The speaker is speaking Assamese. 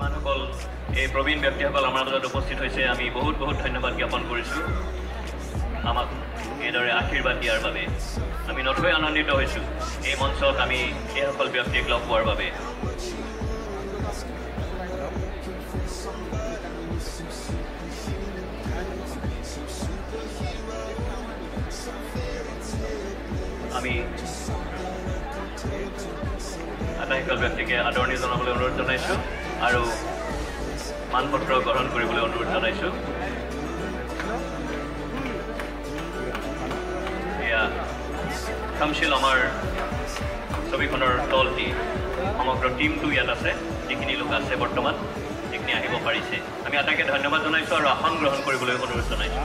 মানুহসকল এই প্ৰবীণ ব্যক্তিসকল আমাৰ মাজত উপস্থিত হৈছে আমি বহুত বহুত ধন্যবাদ জ্ঞাপন কৰিছোঁ আমাক এইদৰে আশীৰ্বাদ দিয়াৰ বাবে আমি নথৈ আনন্দিত হৈছোঁ এই মঞ্চত আমি এইসকল ব্যক্তিক লগ পোৱাৰ বাবে আমি আটাইসকল ব্যক্তিকে আদৰণি জনাবলৈ অনুৰোধ জনাইছোঁ আৰু মানপত্ৰ গ্ৰহণ কৰিবলৈ অনুৰোধ জনাইছোঁ এয়া kwmsi Lamaৰ ছবিখনৰ দলটি সমগ্ৰ টিমটো ইয়াত আছে যিখিনি লোক আছে বৰ্তমান যিখিনি আহিব পাৰিছে আমি আটাইকে ধন্যবাদ জনাইছোঁ আৰু আসন গ্ৰহণ কৰিবলৈ অনুৰোধ জনাইছোঁ